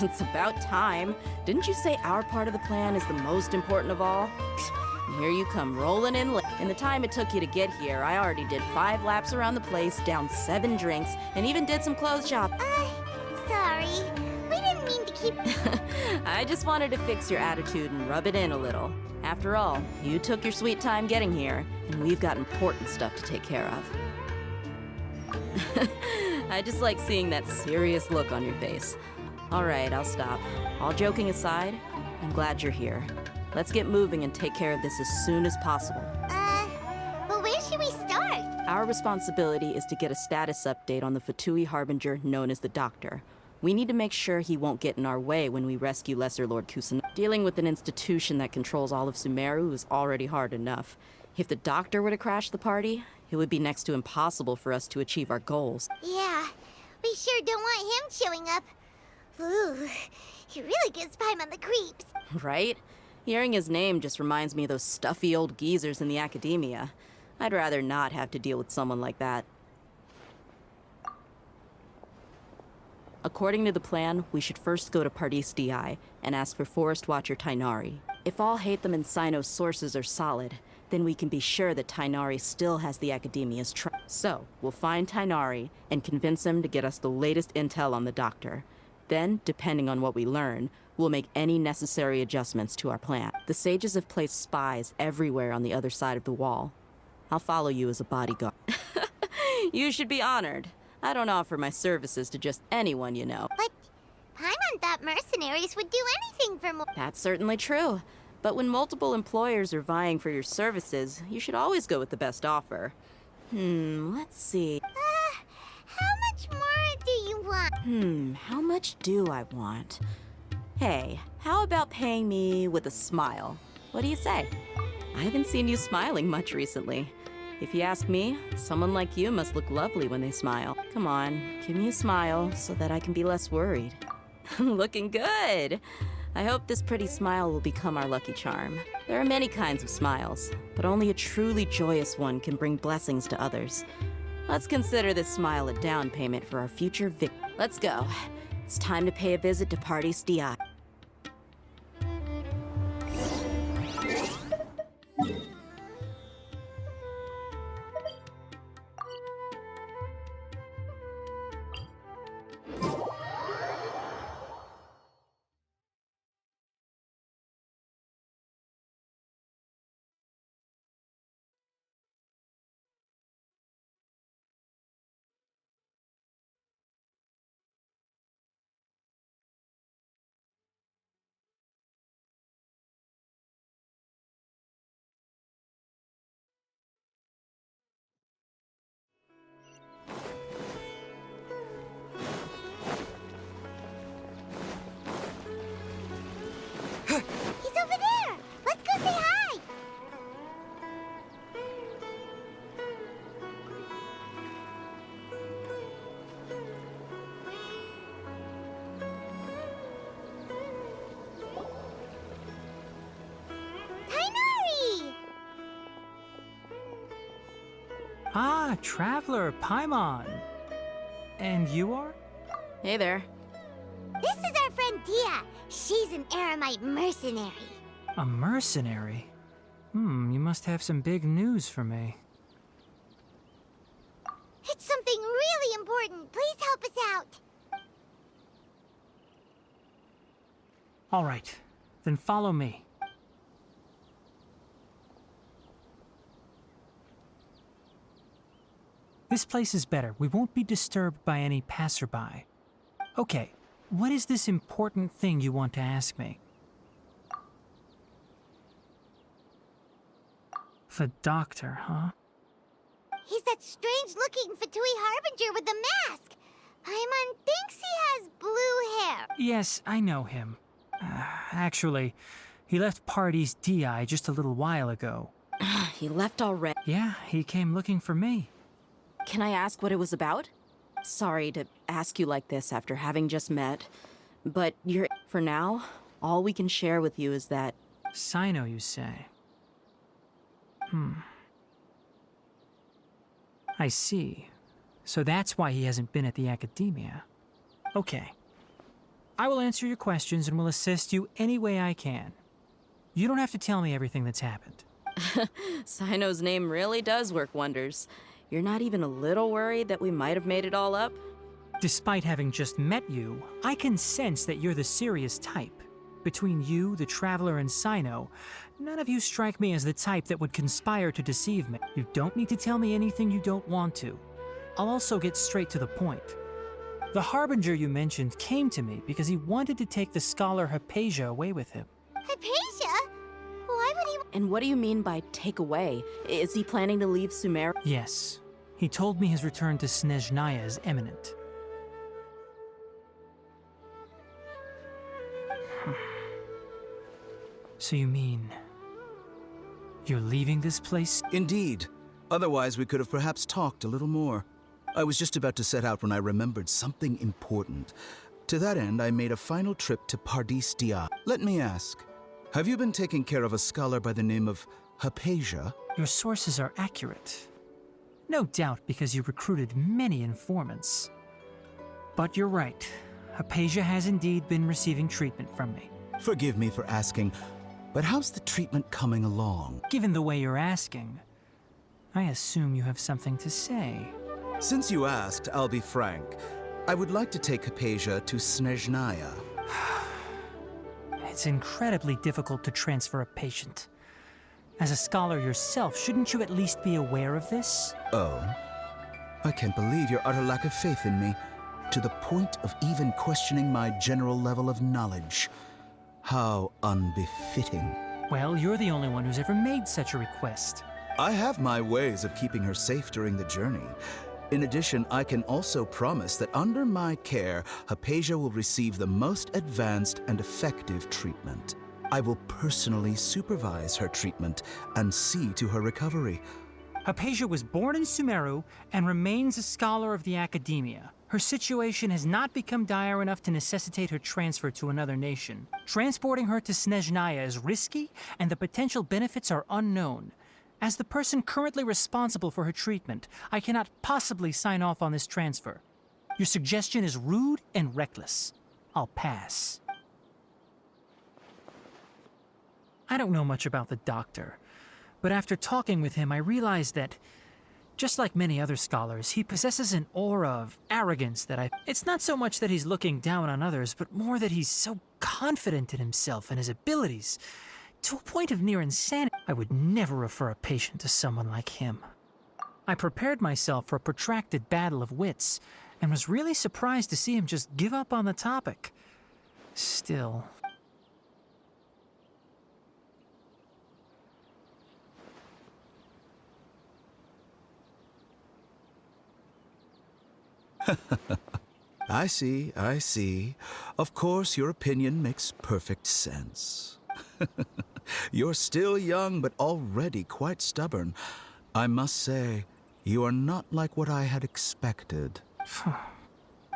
It's about time. Didn't you say our part of the plan is the most important of all? And here you come rolling in late. In the time it took you to get here, I already did 5 laps around the place, downed 7 drinks, and even did some clothes shopping. Sorry. We didn't mean to keep... I just wanted to fix your attitude and rub it in a little. After all, you took your sweet time getting here, and we've got important stuff to take care of. I just like seeing that serious look on your face. All right, I'll stop. All joking aside, I'm glad you're here. Let's get moving and take care of this as soon as possible. But where should we start? Our responsibility is to get a status update on the Fatui Harbinger known as the Doctor. We need to make sure he won't get in our way when we rescue Lesser Lord Kusan. Dealing with an institution that controls all of Sumeru is already hard enough. If the Doctor were to crash the party, it would be next to impossible for us to achieve our goals. Yeah, we sure don't want him showing up. Ooh, he really gives Paimon the creeps. Right? Hearing his name just reminds me of those stuffy old geezers in the academia. I'd rather not have to deal with someone like that. According to the plan, we should first go to Pardis Di and ask for Forest Watcher Tainari. If all Hatham and Sino's sources are solid, then we can be sure that Tainari still has the Academia's So, we'll find Tainari and convince him to get us the latest intel on the Doctor. Then, depending on what we learn, we'll make any necessary adjustments to our plan. The sages have placed spies everywhere on the other side of the wall. I'll follow you as a bodyguard. You should be honored. I don't offer my services to just anyone you know. But Paimon thought mercenaries would do anything for more. That's certainly true. But when multiple employers are vying for your services, you should always go with the best offer. Let's see. How much more do you want? How much do I want? Hey, how about paying me with a smile? What do you say? I haven't seen you smiling much recently. If you ask me, someone like you must look lovely when they smile. Come on, give me a smile so that I can be less worried. Looking good! I hope this pretty smile will become our lucky charm. There are many kinds of smiles, but only a truly joyous one can bring blessings to others. Let's consider this smile a down payment for our future Let's go. It's time to pay a visit to Pardis Di. He's over there! Let's go say hi! Tainari! Ah, Traveler, Paimon. And you are? Hey there. This is our friend Dia. She's an Aramite mercenary. A mercenary? You must have some big news for me. It's something really important. Please help us out. All right, then follow me. This place is better. We won't be disturbed by any passerby. Okay, what is this important thing you want to ask me? The Doctor, huh? He's that strange-looking Fatui Harbinger with the mask. Paimon thinks he has blue hair. Yes, I know him. Actually, he left Pardis Di just a little while ago. He left already. Yeah, he came looking for me. Can I ask what it was about? Sorry to ask you like this after having just met, but for now, all we can share with you is that... Sino, you say? I see. So that's why he hasn't been at the Academia. Okay. I will answer your questions and will assist you any way I can. You don't have to tell me everything that's happened. Sino's name really does work wonders. You're not even a little worried that we might have made it all up? Despite having just met you, I can sense that you're the serious type. Between you, the Traveler, and Sino, none of you strike me as the type that would conspire to deceive me. You don't need to tell me anything you don't want to. I'll also get straight to the point. The Harbinger you mentioned came to me because he wanted to take the scholar Hypatia away with him. Hypatia? Why would he... And what do you mean by take away? Is he planning to leave Sumer? Yes. He told me his return to Snezhnaya is imminent. So you mean... you're leaving this place? Indeed. Otherwise, we could have perhaps talked a little more. I was just about to set out when I remembered something important. To that end, I made a final trip to Pardis Dia. Let me ask, have you been taking care of a scholar by the name of Hypatia? Your sources are accurate. No doubt because you recruited many informants. But you're right. Hypatia has indeed been receiving treatment from me. Forgive me for asking, but how's the treatment coming along? Given the way you're asking, I assume you have something to say. Since you asked, I'll be frank. I would like to take Hypatia to Snezhnaya. It's incredibly difficult to transfer a patient. As a scholar yourself, shouldn't you at least be aware of this? Oh? I can't believe your utter lack of faith in me, to the point of even questioning my general level of knowledge. How unbefitting. Well, you're the only one who's ever made such a request. I have my ways of keeping her safe during the journey. In addition, I can also promise that under my care, Hypatia will receive the most advanced and effective treatment. I will personally supervise her treatment and see to her recovery. Hypatia was born in Sumeru and remains a scholar of the academia. Her situation has not become dire enough to necessitate her transfer to another nation. Transporting her to Snezhnaya is risky, and the potential benefits are unknown. As the person currently responsible for her treatment, I cannot possibly sign off on this transfer. Your suggestion is rude and reckless. I'll pass. I don't know much about the doctor, but after talking with him, I realized that, just like many other scholars, he possesses an aura of arrogance that It's not so much that he's looking down on others, but more that he's so confident in himself and his abilities, to a point of near insanity. I would never refer a patient to someone like him. I prepared myself for a protracted battle of wits, and was really surprised to see him just give up on the topic. Still... I see, I see. Of course, your opinion makes perfect sense. You're still young, but already quite stubborn. I must say, you are not like what I had expected.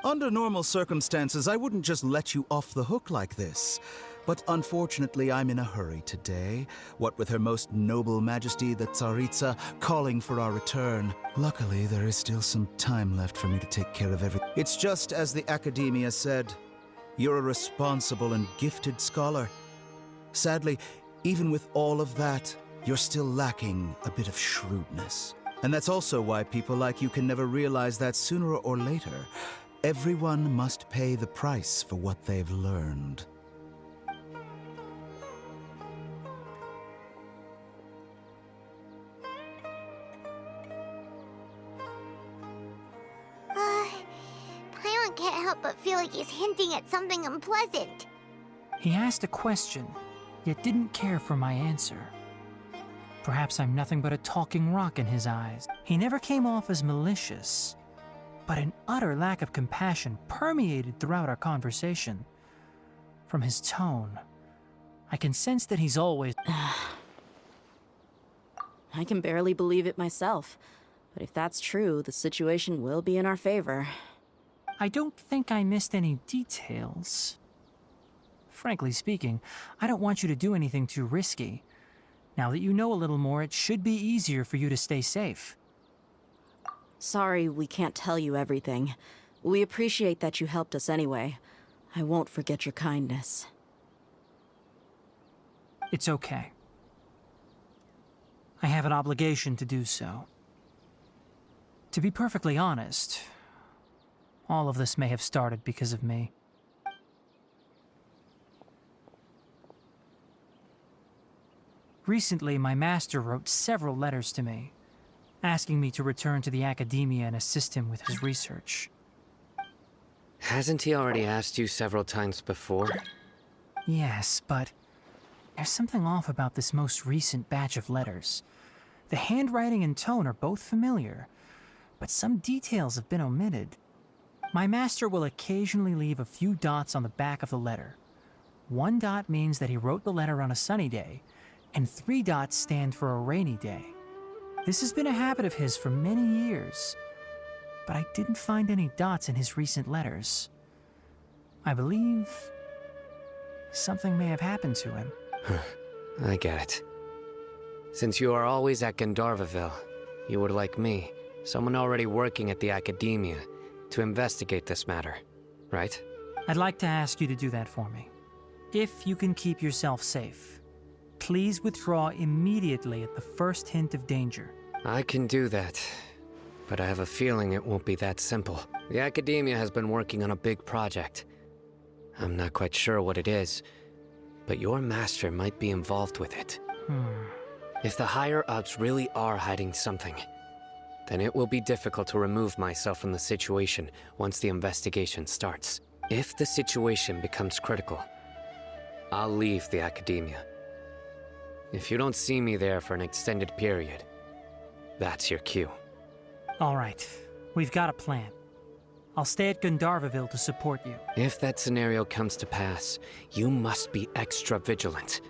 Under normal circumstances, I wouldn't just let you off the hook like this. But unfortunately, I'm in a hurry today, what with Her Most Noble Majesty the Tsaritsa calling for our return. Luckily, there is still some time left for me to take care of everything. It's just as the Academia said. You're a responsible and gifted scholar. Sadly, even with all of that, you're still lacking a bit of shrewdness. And that's also why people like you can never realize that sooner or later, everyone must pay the price for what they've learned. Paimon can't help but feel like he's hinting at something unpleasant. He asked a question, yet didn't care for my answer. Perhaps I'm nothing but a talking rock in his eyes. He never came off as malicious, but an utter lack of compassion permeated throughout our conversation. From his tone, I can sense that he's always... I can barely believe it myself. But if that's true, the situation will be in our favor. I don't think I missed any details. Frankly speaking, I don't want you to do anything too risky. Now that you know a little more, it should be easier for you to stay safe. Sorry we can't tell you everything. We appreciate that you helped us anyway. I won't forget your kindness. It's okay. I have an obligation to do so. To be perfectly honest, all of this may have started because of me. Recently, my master wrote several letters to me, asking me to return to the academia and assist him with his research. Hasn't he already asked you several times before? Yes, but there's something off about this most recent batch of letters. The handwriting and tone are both familiar, but some details have been omitted. My master will occasionally leave a few dots on the back of the letter. 1 dot means that he wrote the letter on a sunny day, and 3 dots stand for a rainy day. This has been a habit of his for many years, but I didn't find any dots in his recent letters. I believe something may have happened to him. I get it. Since you are always at Gandharvaville, you would like me, someone already working at the academia, to investigate this matter, right? I'd like to ask you to do that for me. If you can keep yourself safe, please withdraw immediately at the first hint of danger. I can do that, but I have a feeling it won't be that simple. The academia has been working on a big project. I'm not quite sure what it is, but your master might be involved with it. If the higher-ups really are hiding something, then it will be difficult to remove myself from the situation once the investigation starts. If the situation becomes critical, I'll leave the academia. If you don't see me there for an extended period, that's your cue. All right, we've got a plan. I'll stay at Gandharvaville to support you. If that scenario comes to pass, you must be extra vigilant.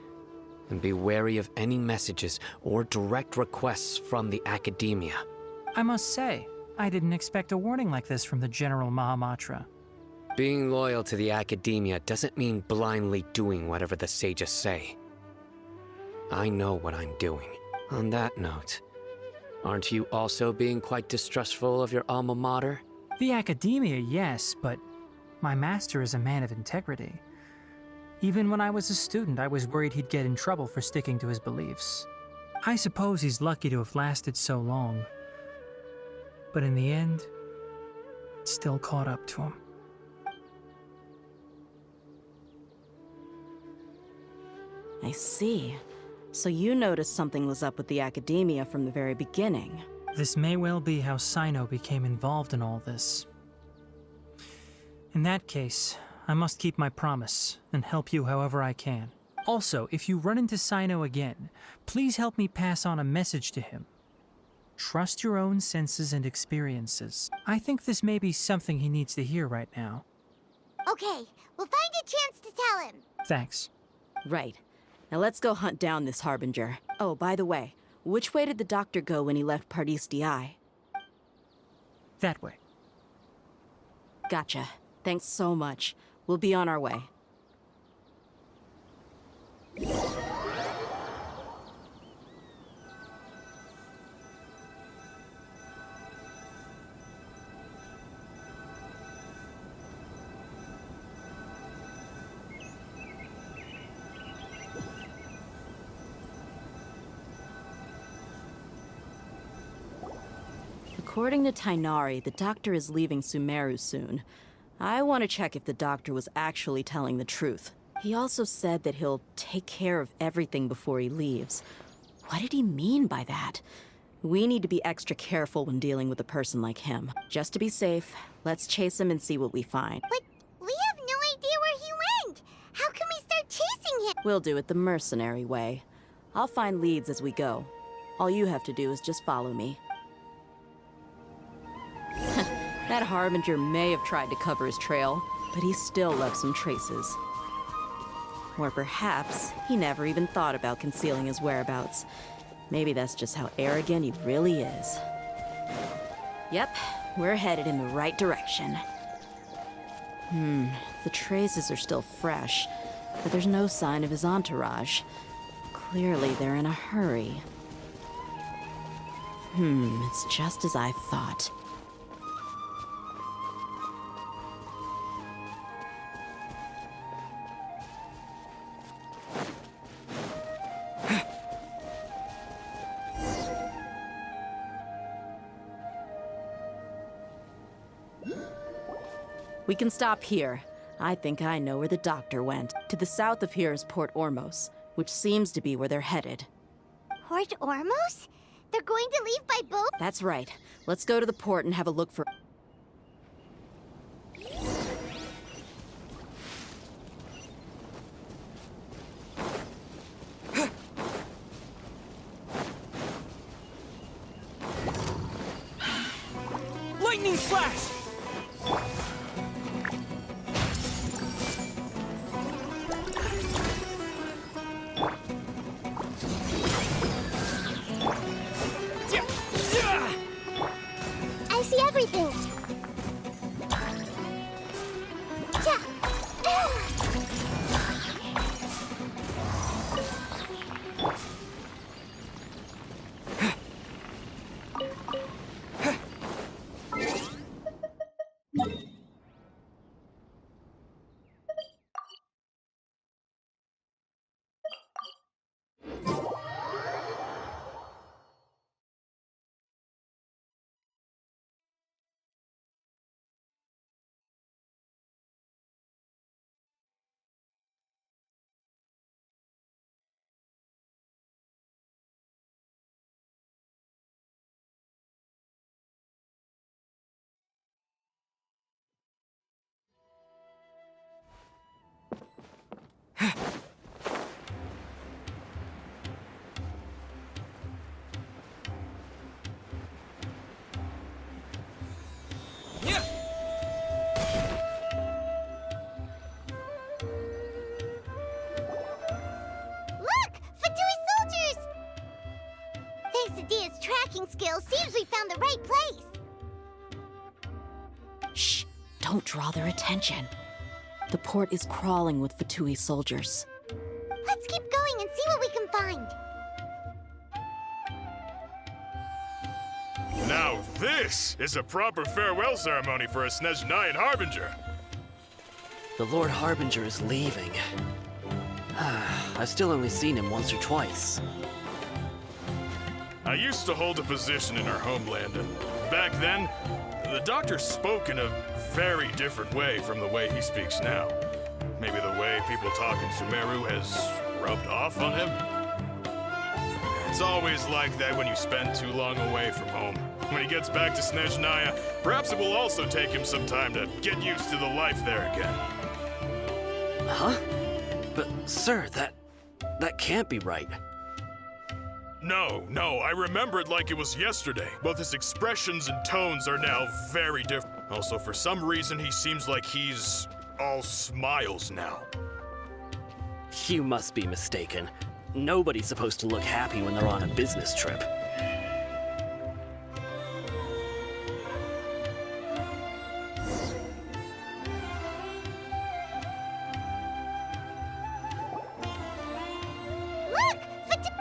And be wary of any messages or direct requests from the academia. I must say, I didn't expect a warning like this from the General Mahamatra. Being loyal to the academia doesn't mean blindly doing whatever the sages say. I know what I'm doing. On that note, aren't you also being quite distrustful of your alma mater? The academia, yes, but my master is a man of integrity. Even when I was a student, I was worried he'd get in trouble for sticking to his beliefs. I suppose he's lucky to have lasted so long. But in the end, it still caught up to him. I see. So you noticed something was up with the academia from the very beginning. This may well be how Sino became involved in all this. In that case, I must keep my promise and help you however I can. Also, if you run into Sino again, please help me pass on a message to him. Trust your own senses and experiences. I think this may be something he needs to hear right now. Okay, we'll find a chance to tell him. Thanks. Right. Now let's go hunt down this Harbinger. Oh, by the way, which way did the doctor go when he left Pardis Di? That way. Gotcha. Thanks so much. We'll be on our way. According to Tainari, the doctor is leaving Sumeru soon. I want to check if the doctor was actually telling the truth. He also said that he'll take care of everything before he leaves. What did he mean by that? We need to be extra careful when dealing with a person like him. Just to be safe, let's chase him and see what we find. But we have no idea where he went. How can we start chasing him? We'll do it the mercenary way. I'll find leads as we go. All you have to do is just follow me. That Harbinger may have tried to cover his trail, but he still left some traces. Or perhaps he never even thought about concealing his whereabouts. Maybe that's just how arrogant he really is. Yep, we're headed in the right direction. The traces are still fresh, but there's no sign of his entourage. Clearly they're in a hurry. It's just as I thought. We can stop here. I think I know where the doctor went. To the south of here is Port Ormos, which seems to be where they're headed. Port Ormos? They're going to leave by boat? That's right. Let's go to the port and have a look for... Lightning flash! I see everything. Ja. Look! Fatui soldiers! Thanks to Dia's tracking skills, seems we found the right place. Shh! Don't draw their attention. The port is crawling with Fatui soldiers. Let's keep going and see what we can find. Now this is a proper farewell ceremony for a Snezhnayan Harbinger. The Lord Harbinger is leaving. I've still only seen him once or twice. I used to hold a position in our homeland, and back then, the doctor spoke in a very different way from the way he speaks now. Maybe the way people talk in Sumeru has rubbed off on him? It's always like that when you spend too long away from home. When he gets back to Snezhnaya, perhaps it will also take him some time to get used to the life there again. Huh? But, sir, that can't be right. No, I remember it like it was yesterday. Both his expressions and tones are now very different. Also, for some reason, he seems like he's all smiles now. You must be mistaken. Nobody's supposed to look happy when they're on a business trip. Look!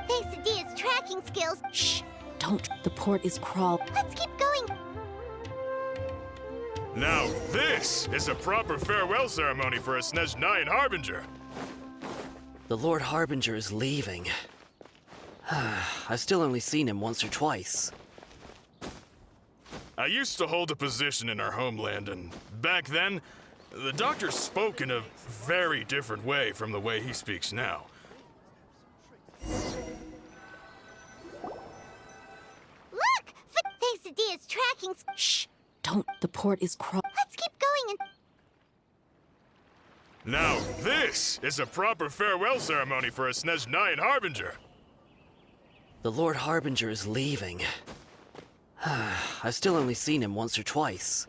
Thanks to Dia's tracking skills. Shh! Don't. The port is crawling. Let's keep going. Now this is a proper farewell ceremony for a Snezhnayan Harbinger. The Lord Harbinger is leaving. I've still only seen him once or twice. I used to hold a position in our homeland, and back then, the doctor spoke in a very different way from the way he speaks now. Look! Thanks to Dia's tracking. Shh! Don't. The port is crawling. Let's keep going and. Now this is a proper farewell ceremony for a Snezhnayan Harbinger. The Lord Harbinger is leaving. I've still only seen him once or twice.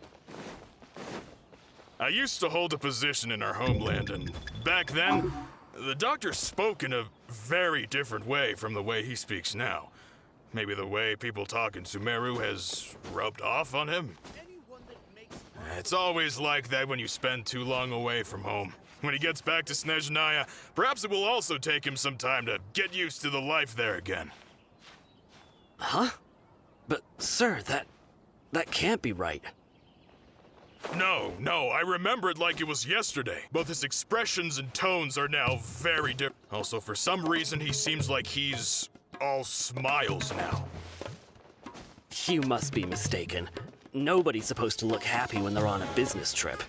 I used to hold a position in our homeland, and back then, the doctor spoke in a very different way from the way he speaks now. Maybe the way people talk in Sumeru has rubbed off on him? It's always like that when you spend too long away from home. When he gets back to Snezhnaya, perhaps it will also take him some time to get used to the life there again. Huh? But, sir, that can't be right. No, I remember it like it was yesterday. Both his expressions and tones are now very different. Also, for some reason, he seems like he's all smiles now. You must be mistaken. nobody's supposed to look happy when they're on a business trip.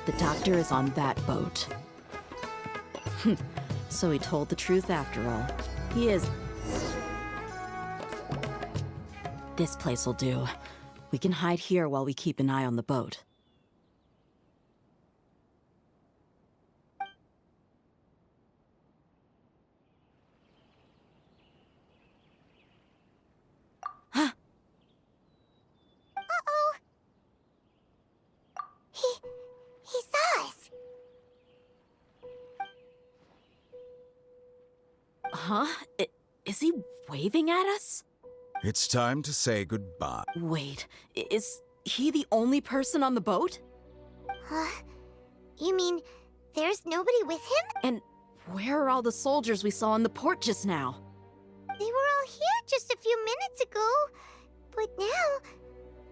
The doctor is on that boat. So he told the truth after all. He is... This place will do. We can hide here while we keep an eye on the boat. Uh-oh. He saw us. Huh? Is he waving at us? It's time to say goodbye. Wait, is he the only person on the boat? You mean there's nobody with him? And where are all the soldiers we saw in the port just now? They were all here just a few minutes ago, but now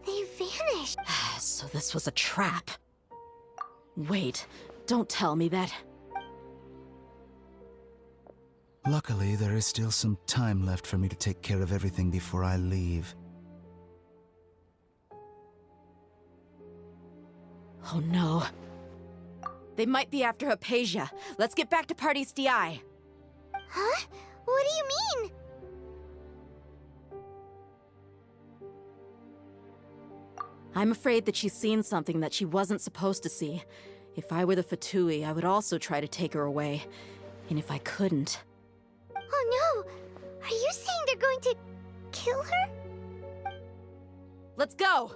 they vanished. So this was a trap. Wait, don't tell me that... Luckily, there is still some time left for me to take care of everything before I leave. Oh no. They might be after Hypatia. Let's get back to Party's DI. Huh? What do you mean? I'm afraid that she's seen something that she wasn't supposed to see. If I were the Fatui, I would also try to take her away. And if I couldn't... Oh no! Are you saying they're going to kill her? Let's go!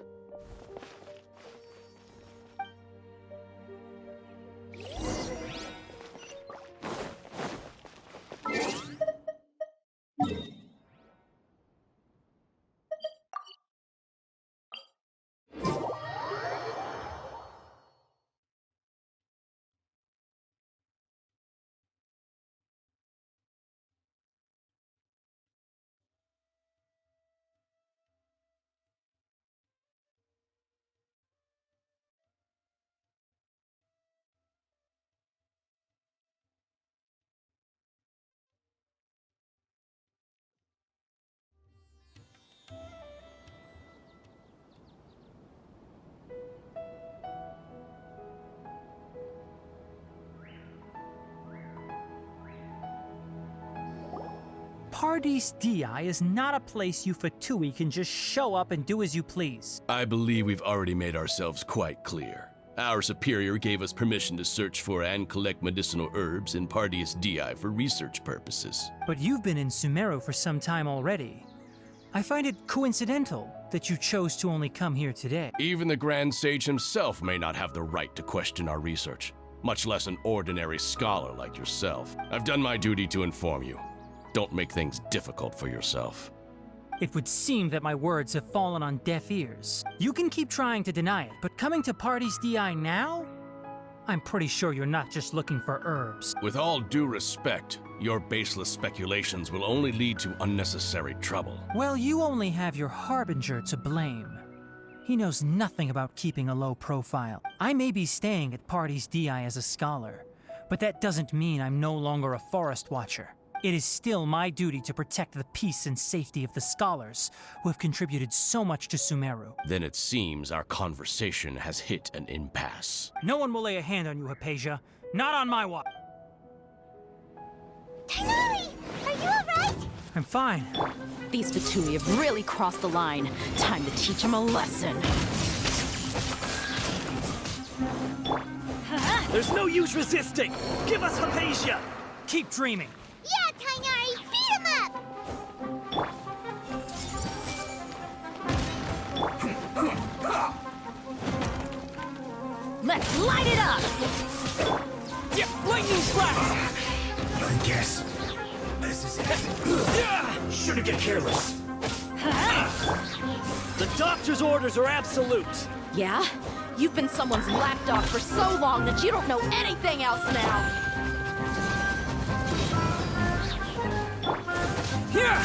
Party's DI is not a place you Fatui can just show up and do as you please. I believe we've already made ourselves quite clear. Our superior gave us permission to search for and collect medicinal herbs in Party's DI for research purposes. But you've been in Sumeru for some time already. I find it coincidental that you chose to only come here today. Even the Grand Sage himself may not have the right to question our research, much less an ordinary scholar like yourself. I've done my duty to inform you. Don't make things difficult for yourself. It would seem that my words have fallen on deaf ears. You can keep trying to deny it, but coming to Party's DI now? I'm pretty sure you're not just looking for herbs. With all due respect, your baseless speculations will only lead to unnecessary trouble. Well, you only have your Harbinger to blame. He knows nothing about keeping a low profile. I may be staying at Party's DI as a scholar, but that doesn't mean I'm no longer a forest watcher. It is still my duty to protect the peace and safety of the scholars who have contributed so much to Sumeru. Then it seems our conversation has hit an impasse. No one will lay a hand on you, Hypatia. Not on my watch. Tighnari! Are you alright? I'm fine. These Fatui have really crossed the line. Time to teach them a lesson. There's no use resisting! Give us Hypatia! Keep dreaming. Yeah, Tighnari! Beat him up! Let's light it up! Yeah, lightning flash! I guess this is it. Shouldn't get careless. The doctor's orders are absolute! Yeah? You've been someone's lapdog for so long that you don't know anything else now! Here!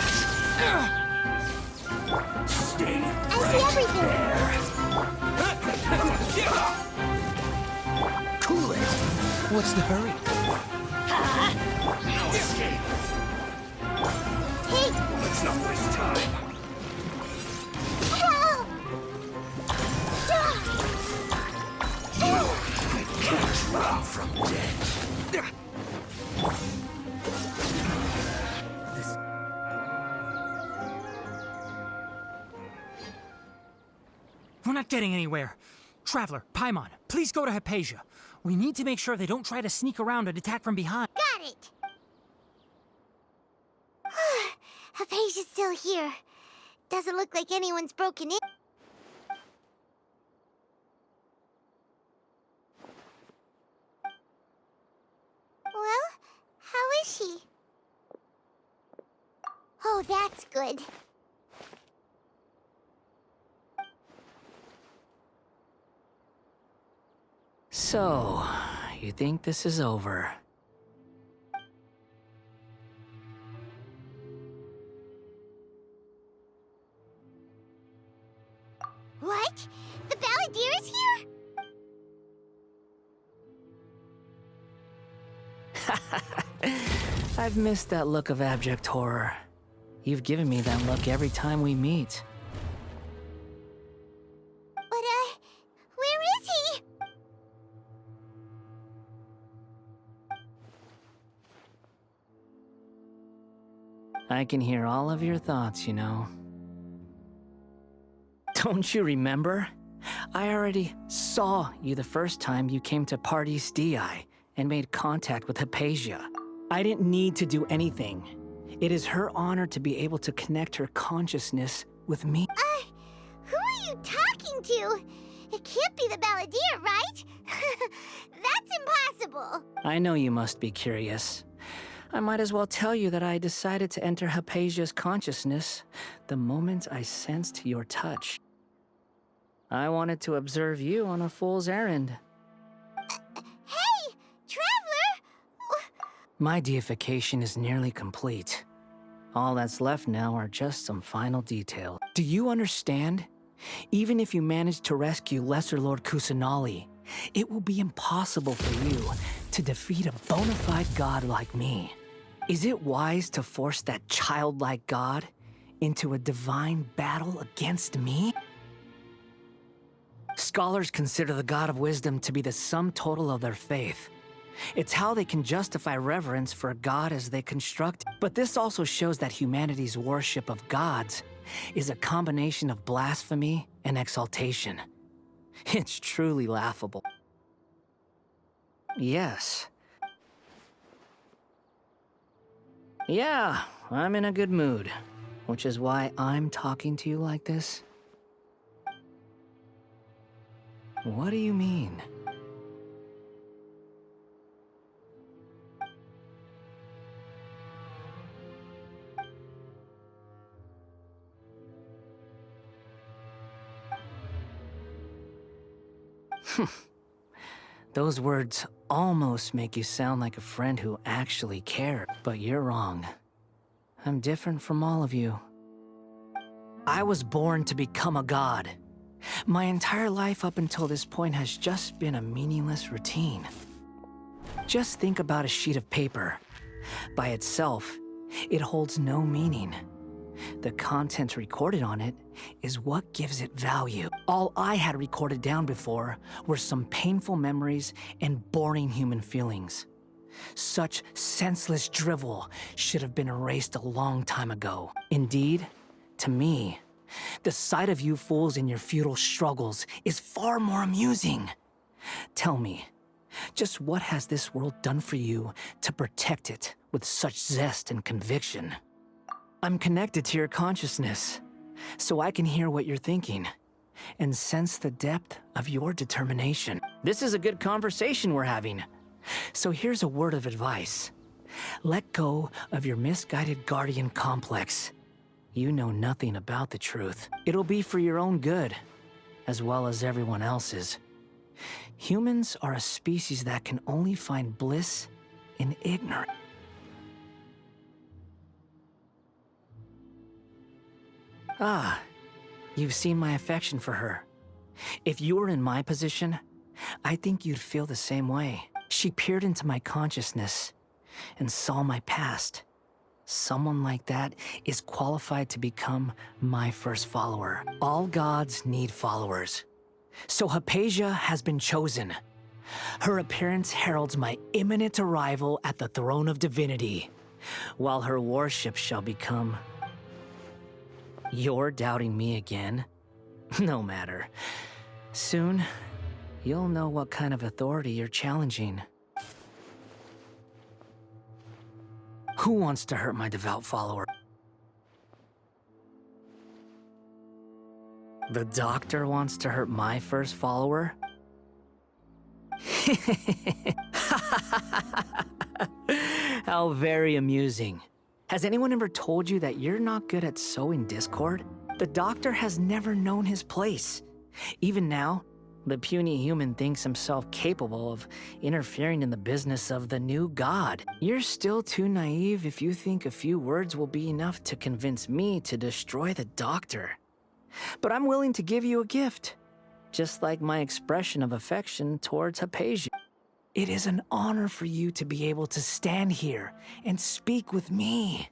Stay I see everything! Cool it. What's the hurry? no escape. Hey, Let's not waste time. Help! Can't run from death. We're not getting anywhere. Traveler, Paimon, please go to Hypatia. We need to make sure they don't try to sneak around and attack from behind. Got it! Hypatia's still here. Doesn't look like anyone's broken in. Well, how is she? Oh, that's good. So, you think this is over? What? The Balladeer is here? I've missed that look of abject horror. You've given me that look every time we meet. But, where is he? I can hear all of your thoughts, you know. Don't you remember? I already saw you the first time you came to Party's DI and made contact with Hypatia. I didn't need to do anything. It is her honor to be able to connect her consciousness with me. Who are you talking to? It can't be the Balladeer, right? That's impossible. I know you must be curious. I might as well tell you that I decided to enter Hypatia's consciousness the moment I sensed your touch. I wanted to observe you on a fool's errand. Hey, Traveler! My deification is nearly complete. All that's left now are just some final details. Do you understand? Even if you manage to rescue Lesser Lord Kusanali, it will be impossible for you to defeat a bona fide god like me. Is it wise to force that childlike god into a divine battle against me? Scholars consider the God of Wisdom to be the sum total of their faith. It's how they can justify reverence for a god as they construct. But this also shows that humanity's worship of gods is a combination of blasphemy and exaltation. It's truly laughable. Yes. Yeah, I'm in a good mood, which is why I'm talking to you like this. What do you mean? Those words almost make you sound like a friend who actually cared, but you're wrong. I'm different from all of you. I was born to become a god. My entire life up until this point has just been a meaningless routine. Just think about a sheet of paper. By itself, it holds no meaning. The content recorded on it is what gives it value. All I had recorded down before were some painful memories and boring human feelings. Such senseless drivel should have been erased a long time ago. Indeed, to me, the sight of you fools in your futile struggles is far more amusing. Tell me, just what has this world done for you to protect it with such zest and conviction? I'm connected to your consciousness, so I can hear what you're thinking and sense the depth of your determination. This is a good conversation we're having. So here's a word of advice. Let go of your misguided guardian complex. You know nothing about the truth. It'll be for your own good, as well as everyone else's. Humans are a species that can only find bliss in ignorance. Ah, you've seen my affection for her. If you were in my position, I think you'd feel the same way. She peered into my consciousness and saw my past, someone like that is qualified to become my first follower. All gods need followers. So Hypatia has been chosen. Her appearance heralds my imminent arrival at the throne of divinity, while her worship shall become... You're doubting me again? No matter. Soon, you'll know what kind of authority you're challenging. Who wants to hurt my devout follower? The doctor wants to hurt my first follower? How very amusing. Has anyone ever told you that you're not good at sowing discord? The doctor has never known his place. Even now, the puny human thinks himself capable of interfering in the business of the new god. You're still too naive if you think a few words will be enough to convince me to destroy the doctor. But I'm willing to give you a gift, just like my expression of affection towards Hypatia. It is an honor for you to be able to stand here and speak with me.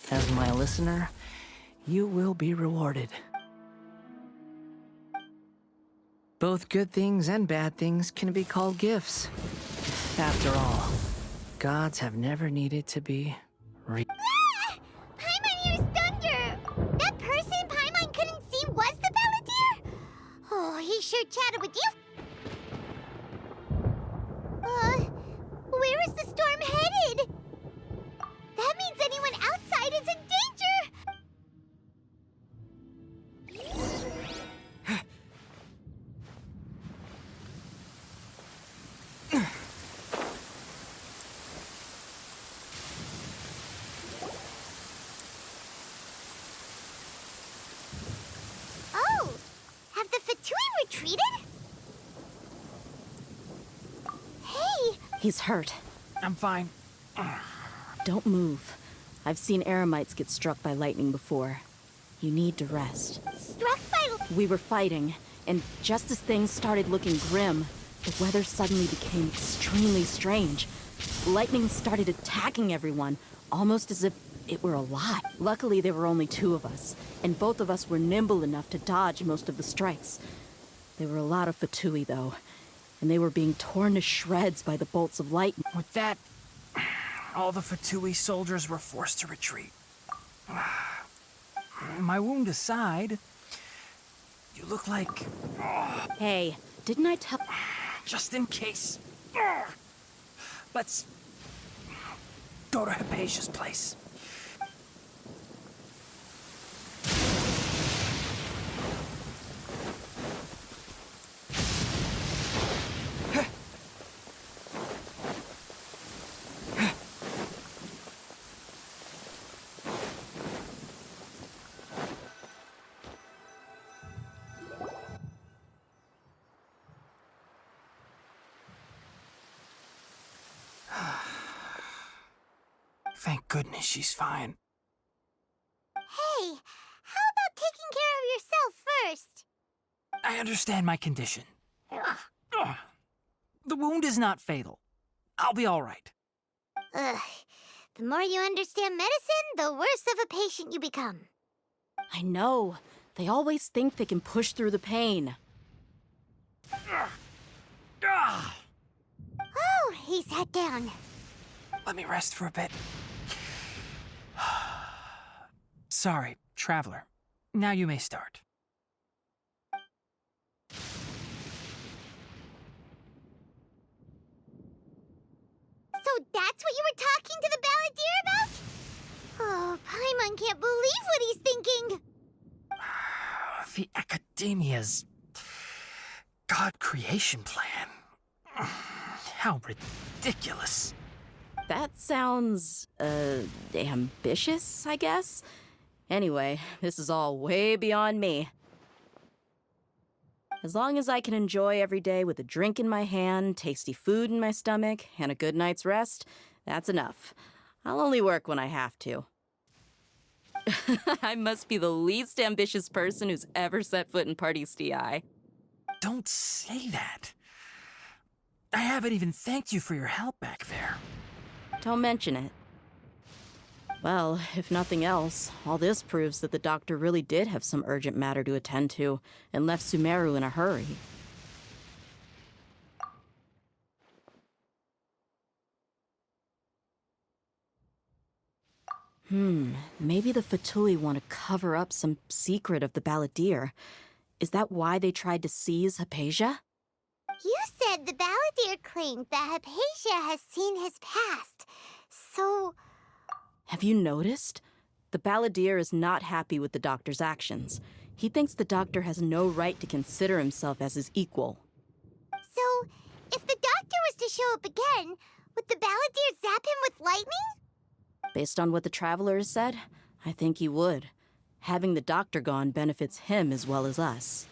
As my listener, you will be rewarded. Both good things and bad things can be called gifts. After all, gods have never needed to be Paimon hears thunder! That person Paimon couldn't see was the Palantir? Oh, he sure chatted with you. Where is the storm headed? That means anyone outside is in danger! Oh, have the Fatui retreated? Hey! He's hurt. I'm fine. Don't move. I've seen Eremites get struck by lightning before. You need to rest. Struck by... We were fighting, and just as things started looking grim, the weather suddenly became extremely strange. Lightning started attacking everyone, almost as if it were alive. Luckily, there were only two of us, and both of us were nimble enough to dodge most of the strikes. There were a lot of Fatui, though, and they were being torn to shreds by the bolts of lightning. With that, all the Fatui soldiers were forced to retreat. My wound aside, you look like... Hey, didn't I tell... Just in case. Let's go to Hypatia's place. Thank goodness she's fine. Hey, how about taking care of yourself first? I understand my condition. The wound is not fatal. I'll be all right. Ugh. The more you understand medicine, the worse of a patient you become. I know. They always think they can push through the pain. Oh, he sat down. Let me rest for a bit. Sorry, traveler. Now you may start. So that's what you were talking to the Balladeer about? Oh, Paimon can't believe what he's thinking. The Academia's God creation plan. How ridiculous. That sounds, ambitious, I guess? Anyway, this is all way beyond me. As long as I can enjoy every day with a drink in my hand, tasty food in my stomach, and a good night's rest, that's enough. I'll only work when I have to. I must be the least ambitious person who's ever set foot in Party's TI. Don't say that. I haven't even thanked you for your help back there. Don't mention it. Well, if nothing else, all this proves that the doctor really did have some urgent matter to attend to and left Sumeru in a hurry. Maybe the Fatui want to cover up some secret of the Balladeer. Is that why they tried to seize Hypatia? You said the Balladeer claimed that Hypatia has seen his past. So... Have you noticed? The Balladeer is not happy with the doctor's actions. He thinks the doctor has no right to consider himself as his equal. So, if the doctor was to show up again, would the Balladeer zap him with lightning? Based on what the Traveler has said, I think he would. Having the doctor gone benefits him as well as us.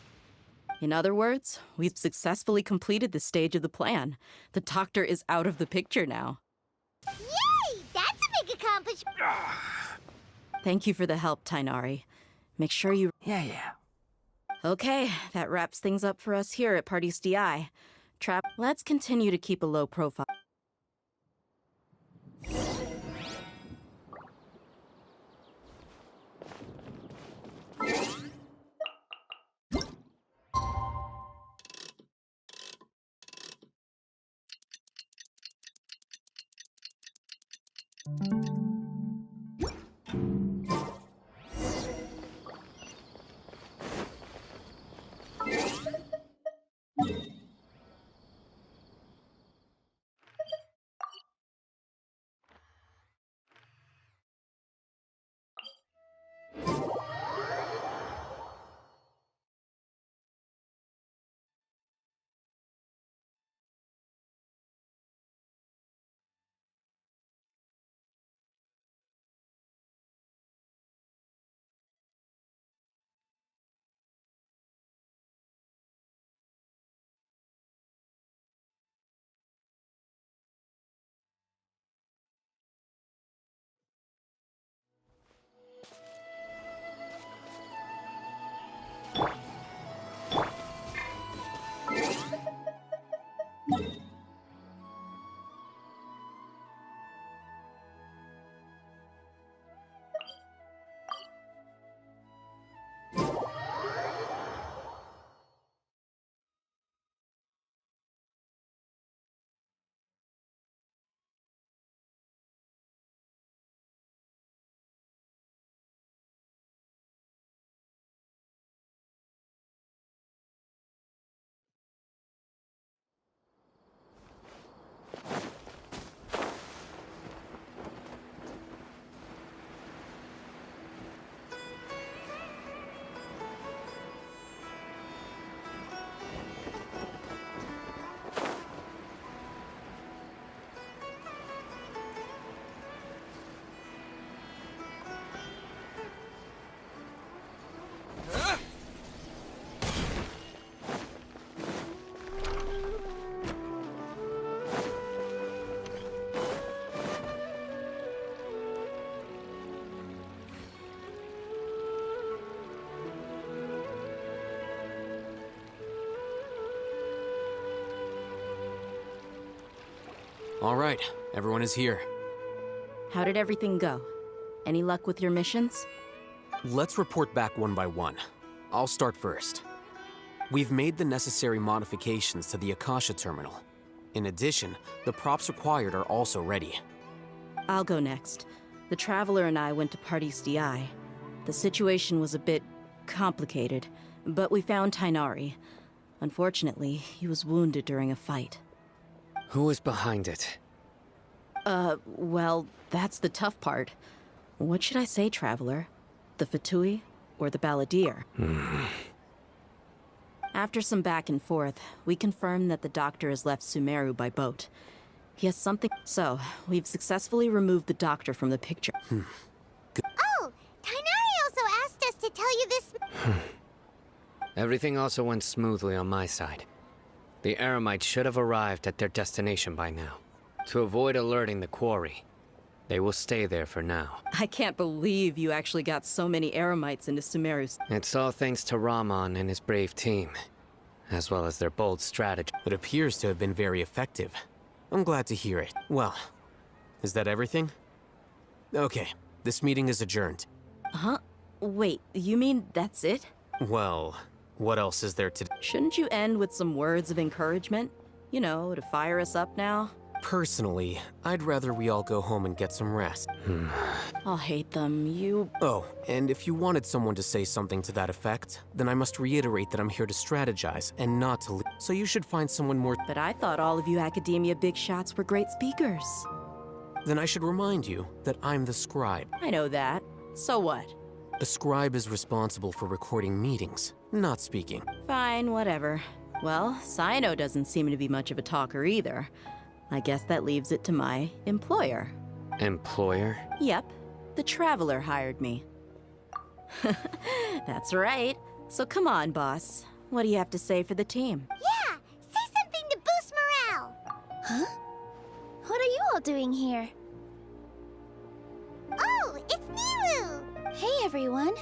In other words, we've successfully completed this stage of the plan. The doctor is out of the picture now. Yay! That's a big accomplishment! Thank you for the help, Tainari. Make sure you... Yeah. Okay, that wraps things up for us here at Parties DI. Let's continue to keep a low profile. All right, everyone is here. How did everything go? Any luck with your missions? Let's report back one by one. I'll start first. We've made the necessary modifications to the Akasha terminal. In addition, the props required are also ready. I'll go next. The Traveler and I went to Parties DI. The situation was a bit complicated, but we found Tainari. Unfortunately, he was wounded during a fight. Who is behind it? Well, that's the tough part. What should I say, Traveler? The Fatui or the Balladeer? After some back and forth, we confirmed that the doctor has left Sumeru by boat. He has something... So, we've successfully removed the doctor from the picture. Oh, Tainari also asked us to tell you this... Everything also went smoothly on my side. The Eremites should have arrived at their destination by now. To avoid alerting the quarry, they will stay there for now. I can't believe you actually got so many Eremites into Sumeru's... It's all thanks to Rahman and his brave team, as well as their bold strategy. It appears to have been very effective. I'm glad to hear it. Well, is that everything? Okay, This meeting is adjourned. Huh? Wait, you mean that's it? Well, what else is there to... Shouldn't you end with some words of encouragement? You know, to fire us up now? Personally, I'd rather we all go home and get some rest. I'll hate them. Oh, and if you wanted someone to say something to that effect, then I must reiterate that I'm here to strategize and not to lead. So you should find someone more... But I thought all of you academia big shots were great speakers. Then I should remind you that I'm the scribe. I know that. So what? A scribe is responsible for recording meetings, not speaking. Fine, whatever. Well, Cyno doesn't seem to be much of a talker either. I guess that leaves it to my employer. Employer? Yep, the Traveler hired me. That's right. So come on, boss. What do you have to say for the team? Yeah, say something to boost morale. Huh? What are you all doing here? Oh, it's Nilu! Hey, everyone.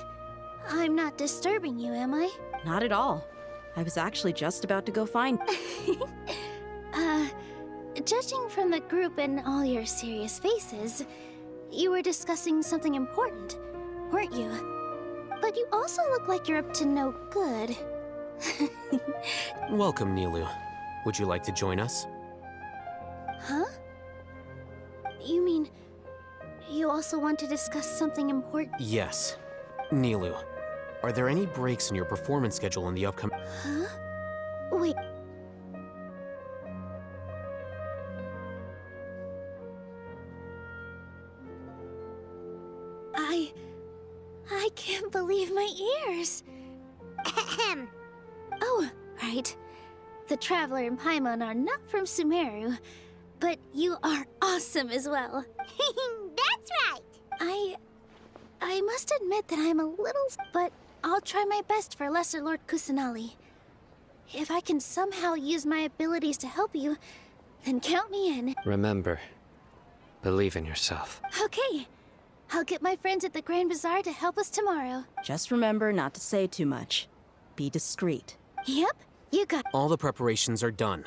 I'm not disturbing you, am I? Not at all. I was actually just about to go find... Judging from the group and all your serious faces, you were discussing something important, weren't you? But you also look like you're up to no good. Welcome, Nilu. Would you like to join us? Huh? You mean, you also want to discuss something important? Yes. Nilu, are there any breaks in your performance schedule in the upcoming... Huh? Wait. I can't believe my ears. Ahem. Oh, right. The Traveler and Paimon are not from Sumeru, but you are awesome as well. That's right. I must admit that I'm a little... But I'll try my best for Lesser Lord Kusanali. If I can somehow use my abilities to help you, then count me in. Remember, believe in yourself. Okay. I'll get my friends at the Grand Bazaar to help us tomorrow. Just remember not to say too much. Be discreet. Yep, you got... All the preparations are done.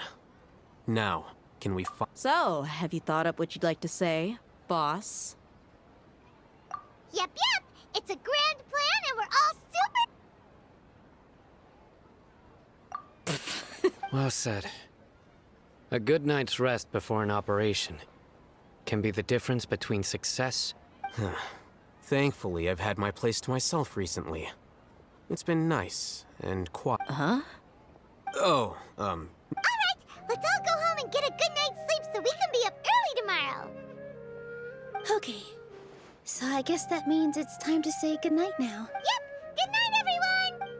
Now, can we So, have you thought up what you'd like to say, boss? Yep. It's a grand plan and we're all super... Well said. A good night's rest before an operation can be the difference between success... Thankfully, I've had my place to myself recently. It's been nice and quiet. Huh? Oh, Alright, let's all go home and get a good night's sleep so we can be up early tomorrow. Okay. So I guess that means it's time to say goodnight now. Yep, good night, everyone!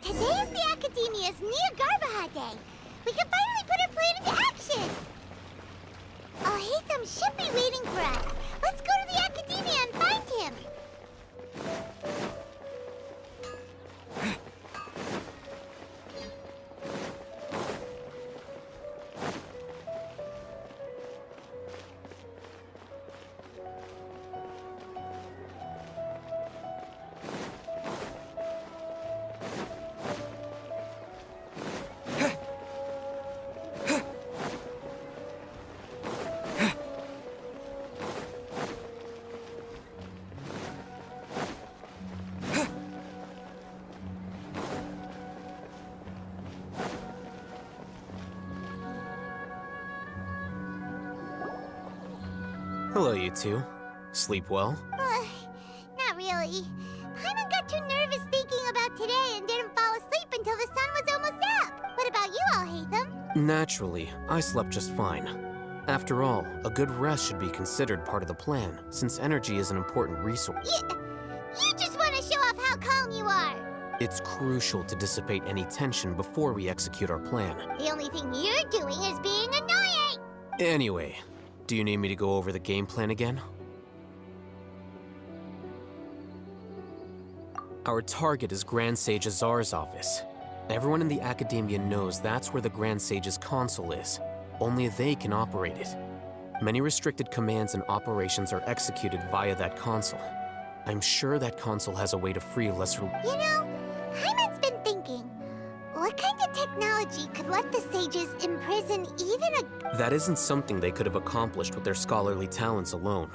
Today is the Academia's Nia Garbaha Day. We can finally put our plan into action. Hatham should be waiting for us. Let's go to the Academia and find him. Hello, you two. Sleep well? Not really. Paimon got too nervous thinking about today and didn't fall asleep until the sun was almost up. What about you, Alhaitham? Naturally, I slept just fine. After all, a good rest should be considered part of the plan, since energy is an important resource. You just want to show off how calm you are. It's crucial to dissipate any tension before we execute our plan. The only thing you're doing is being annoying. Anyway, do you need me to go over the game plan again? Our target is Grand Sage Azar's office. Everyone in the Academia knows that's where the Grand Sage's console is. Only they can operate it. Many restricted commands and operations are executed via that console. I'm sure that console has a way to free lesser... You know, Paimon's been thinking, what kind of technology could let the sages imprison even a... That isn't something they could have accomplished with their scholarly talents alone.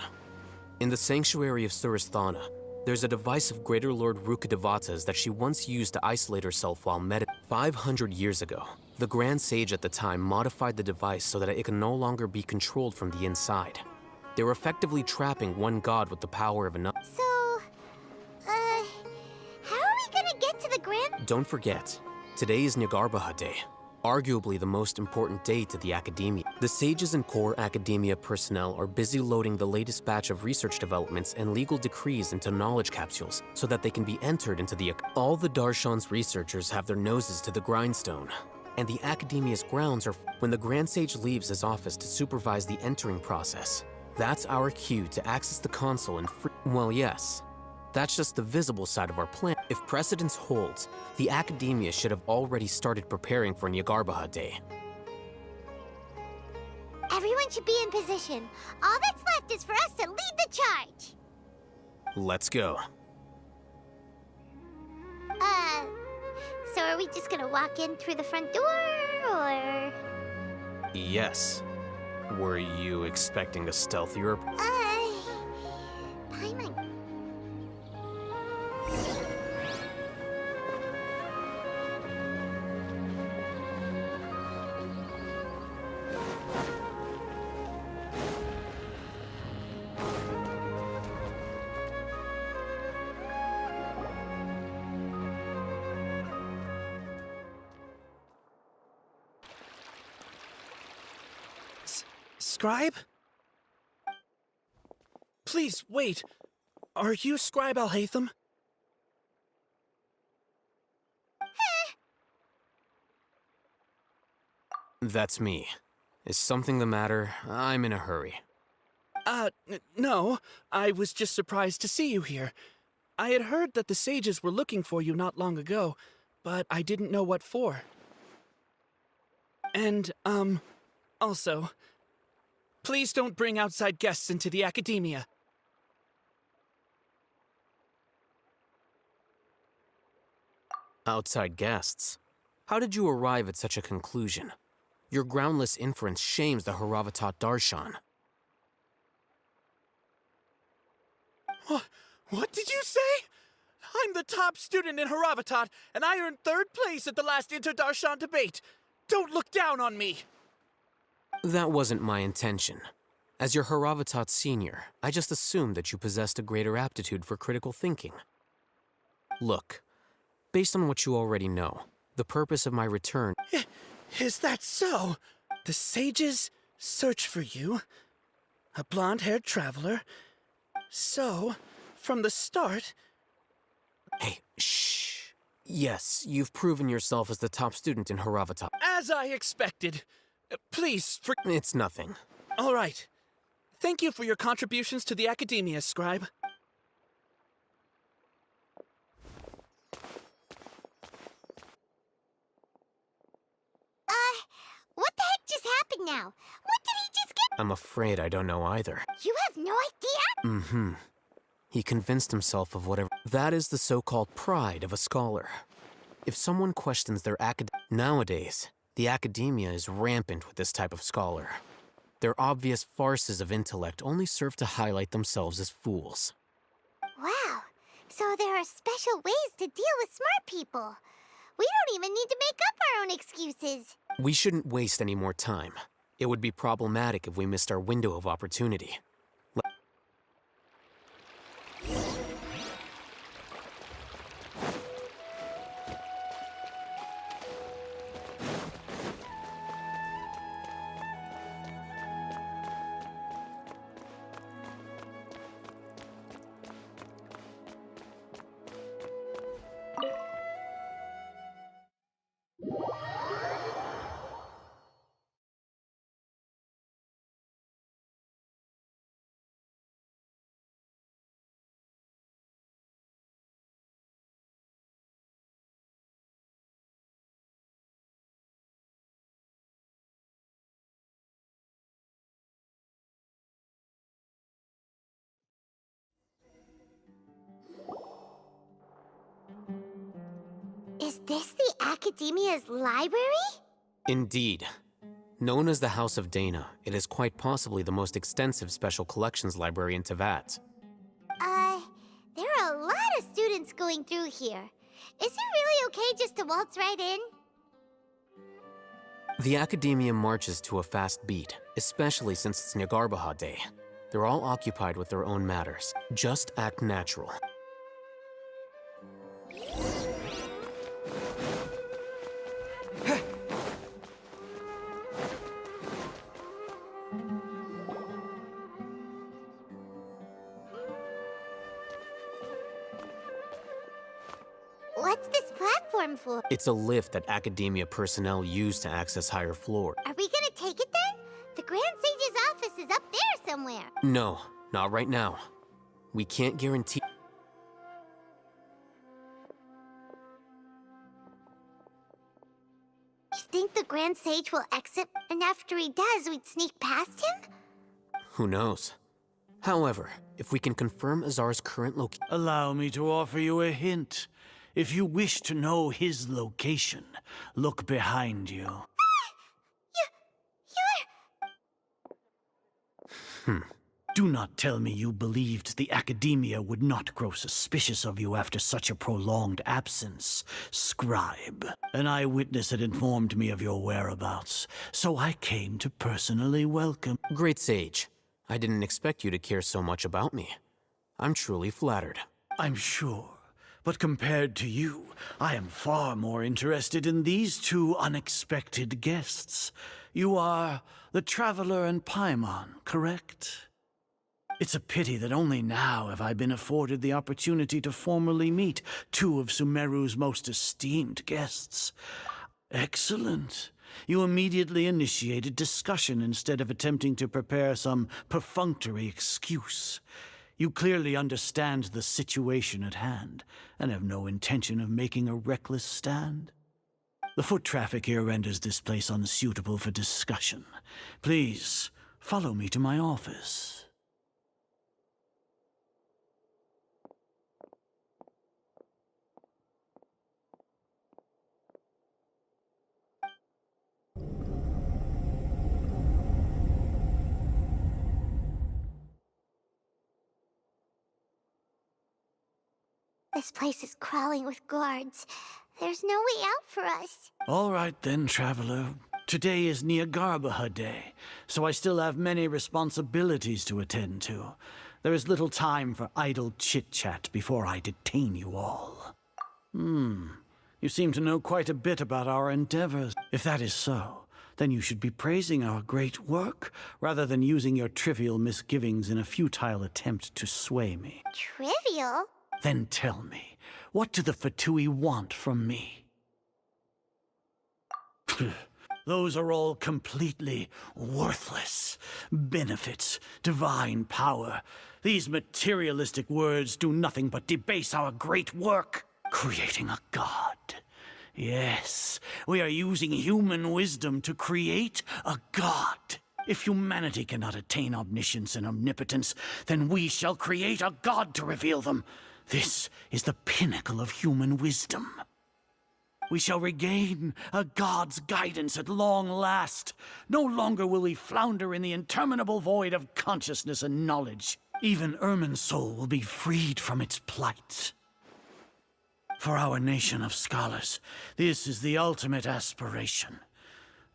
In the Sanctuary of Surasthana, there's a device of Greater Lord Rukkhadevata's that she once used to isolate herself while meditating. 500 years ago, the Grand Sage at the time modified the device so that it can no longer be controlled from the inside. They were effectively trapping one god with the power of another. So, how are we gonna get to the Grand... Don't forget, today is Nyagarbha Day, arguably the most important day to the Academia. The sages and core Academia personnel are busy loading the latest batch of research developments and legal decrees into knowledge capsules so that they can be entered into the... All the Darshan's researchers have their noses to the grindstone, and the Academia's grounds are... When the Grand Sage leaves his office to supervise the entering process, that's our cue to access the console and free... Well, yes. That's just the visible side of our plan. If precedence holds, the Academia should have already started preparing for Nyagarbha Day. Everyone should be in position. All that's left is for us to lead the charge. Let's go. So are we just gonna walk in through the front door, or...? Yes. Were you expecting a stealthier... Paimon... Scribe? Please, wait. Are you Scribe Alhaitham? That's me. Is something the matter? I'm in a hurry. No. I was just surprised to see you here. I had heard that the sages were looking for you not long ago, but I didn't know what for. And, also, please don't bring outside guests into the Academia. Outside guests? How did you arrive at such a conclusion? Your groundless inference shames the Haravatat Darshan. What did you say? I'm the top student in Haravatat, and I earned 3rd place at the last Inter-Darshan debate. Don't look down on me! That wasn't my intention. As your Haravatat senior, I just assumed that you possessed a greater aptitude for critical thinking. Look, based on what you already know, the purpose of my return... Is that so? The sages search for you, a blonde-haired traveler. So, from the start... Hey, shh. Yes, you've proven yourself as the top student in Haravatat. As I expected. Please, It's nothing. All right. Thank you for your contributions to the Academia, Scribe. What the heck just happened now? What did he just get? I'm afraid I don't know either. You have no idea? Mm-hmm. He convinced himself of whatever... That is the so-called pride of a scholar. If someone questions their Nowadays, the Academia is rampant with this type of scholar. Their obvious farces of intellect only serve to highlight themselves as fools. Wow. So there are special ways to deal with smart people. We don't even need to make up our own excuses. We shouldn't waste any more time. It would be problematic if we missed our window of opportunity. Is this the Academia's library? Indeed. Known as the House of Dana, it is quite possibly the most extensive special collections library in Teyvat. There are a lot of students going through here. Is it really okay just to waltz right in? The Academia marches to a fast beat, especially since it's Nyargarbaha Day. They're all occupied with their own matters. Just act natural. What's this platform for? It's a lift that Academia personnel use to access higher floors. Are we gonna take it then? The Grand Sage's office is up there somewhere. No, not right now. We can't guarantee. You think the Grand Sage will exit, and after he does, we'd sneak past him? Who knows? However, if we can confirm Azar's current location. Allow me to offer you a hint. If you wish to know his location, look behind you. You're... Do not tell me you believed the Academia would not grow suspicious of you after such a prolonged absence, scribe. An eyewitness had informed me of your whereabouts, so I came to personally welcome. Great Sage, I didn't expect you to care so much about me. I'm truly flattered. I'm sure. But compared to you, I am far more interested in these two unexpected guests. You are the Traveler and Paimon, correct? It's a pity that only now have I been afforded the opportunity to formally meet two of Sumeru's most esteemed guests. Excellent. You immediately initiated discussion instead of attempting to prepare some perfunctory excuse. You clearly understand the situation at hand, and have no intention of making a reckless stand. The foot traffic here renders this place unsuitable for discussion. Please, follow me to my office. This place is crawling with guards. There's no way out for us. All right then, Traveler. Today is Nyargarbaha Day, so I still have many responsibilities to attend to. There is little time for idle chit-chat before I detain you all. You seem to know quite a bit about our endeavors. If that is so, then you should be praising our great work, rather than using your trivial misgivings in a futile attempt to sway me. Trivial? Then tell me, what do the Fatui want from me? Those are all completely worthless. Benefits, divine power. These materialistic words do nothing but debase our great work. Creating a god. Yes, we are using human wisdom to create a god. If humanity cannot attain omniscience and omnipotence, then we shall create a god to reveal them. This is the pinnacle of human wisdom. We shall regain a god's guidance at long last. No longer will we flounder in the interminable void of consciousness and knowledge. Even Irminsul will be freed from its plight. For our nation of scholars, this is the ultimate aspiration.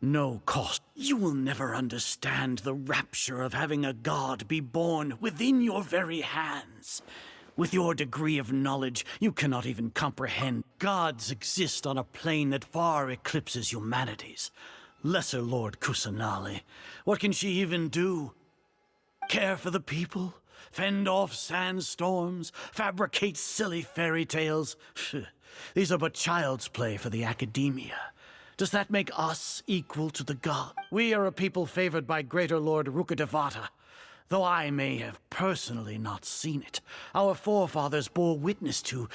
No cost. You will never understand the rapture of having a god be born within your very hands. With your degree of knowledge, you cannot even comprehend. Gods exist on a plane that far eclipses humanity's. Lesser Lord Kusanali, what can she even do? Care for the people? Fend off sandstorms? Fabricate silly fairy tales? These are but child's play for the Academia. Does that make us equal to the god? We are a people favored by Greater Lord Rukkhadevata. Though I may have personally not seen it, our forefathers bore witness to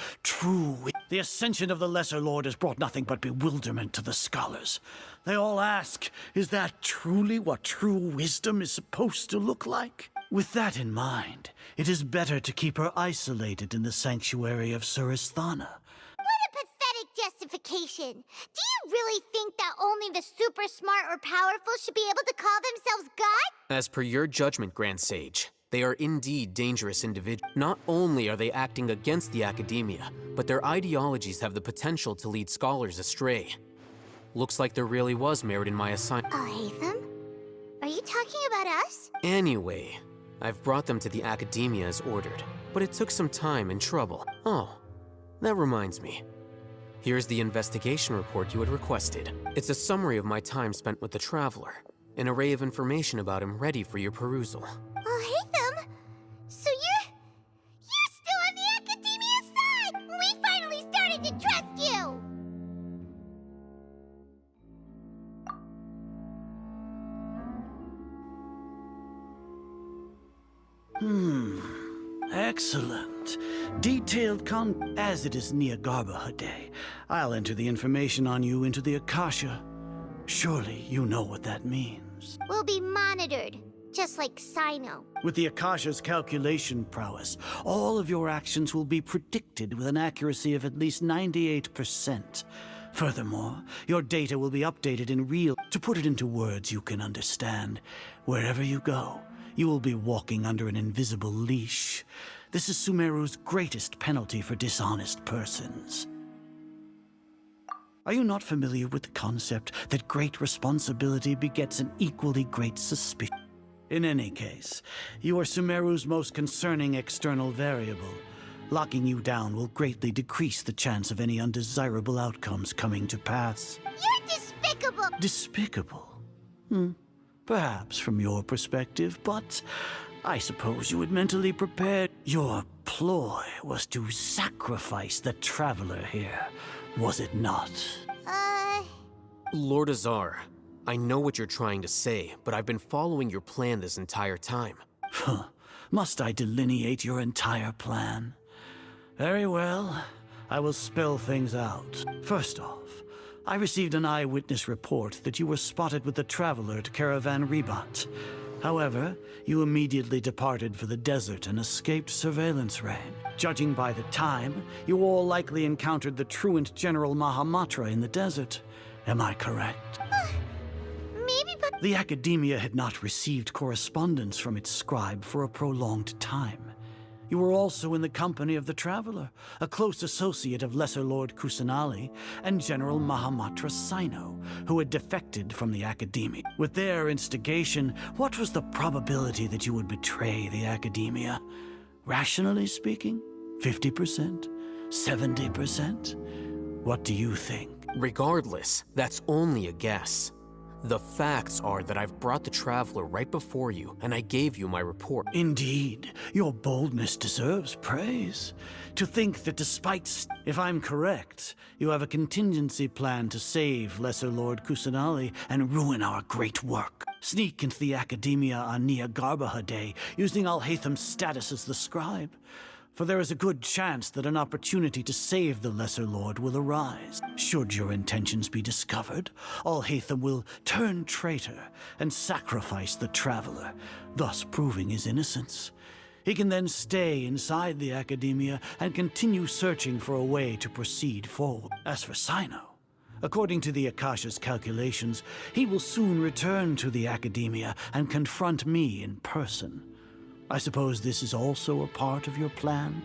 The ascension of the Lesser Lord has brought nothing but bewilderment to the scholars. They all ask, is that truly what true wisdom is supposed to look like? With that in mind, it is better to keep her isolated in the sanctuary of Suristhana. What a pathetic justification! classification. Do you really think that only the super smart or powerful should be able to call themselves God? As per your judgment, Grand Sage, they are indeed dangerous individuals. Not only are they acting against the academia, but their ideologies have the potential to lead scholars astray. Looks like there really was merit in my assignment. Alhaitham? Are you talking about us? Anyway, I've brought them to the academia as ordered, but it took some time and trouble. Oh, that reminds me. Here's the investigation report you had requested. It's a summary of my time spent with the Traveler, an array of information about him ready for your perusal. Alhaitham? So you're still on the academia side! We finally started to trust you! Excellent. Detailed as it is Niagarba Day, I'll enter the information on you into the Akasha. Surely you know what that means. We'll be monitored, just like Sino. With the Akasha's calculation prowess, all of your actions will be predicted with an accuracy of at least 98%. Furthermore, your data will be updated in real. To put it into words you can understand, wherever you go, you will be walking under an invisible leash. This is Sumeru's greatest penalty for dishonest persons. Are you not familiar with the concept that great responsibility begets an equally great suspicion? In any case, you are Sumeru's most concerning external variable. Locking you down will greatly decrease the chance of any undesirable outcomes coming to pass. You're despicable! Despicable? Perhaps from your perspective, but I suppose you had mentally prepared. Your ploy was to sacrifice the Traveler here, was it not? Lord Azar, I know what you're trying to say, but I've been following your plan this entire time. Must I delineate your entire plan? Very well. I will spell things out. First off, I received an eyewitness report that you were spotted with the Traveler at Caravan Ribat. However, you immediately departed for the desert and escaped surveillance rain. Judging by the time, you all likely encountered the truant General Mahamatra in the desert. Am I correct? Maybe, but... The Academia had not received correspondence from its scribe for a prolonged time. You were also in the company of the Traveler, a close associate of Lesser Lord Kusanali and General Mahamatra Sino, who had defected from the Academia. With their instigation, what was the probability that you would betray the Academia? Rationally speaking, 50%? 70%? What do you think? Regardless, that's only a guess. The facts are that I've brought the Traveler right before you, and I gave you my report. Indeed, your boldness deserves praise. To think that despite... If I'm correct, you have a contingency plan to save Lesser Lord Kusanali and ruin our great work. Sneak into the Academia on Niagarba Day, using Alhaitham's status as the scribe. For there is a good chance that an opportunity to save the Lesser Lord will arise. Should your intentions be discovered, Alhaitham will turn traitor and sacrifice the Traveler, thus proving his innocence. He can then stay inside the Academia and continue searching for a way to proceed forward. As for Sino, according to the Akasha's calculations, he will soon return to the Academia and confront me in person. I suppose this is also a part of your plan?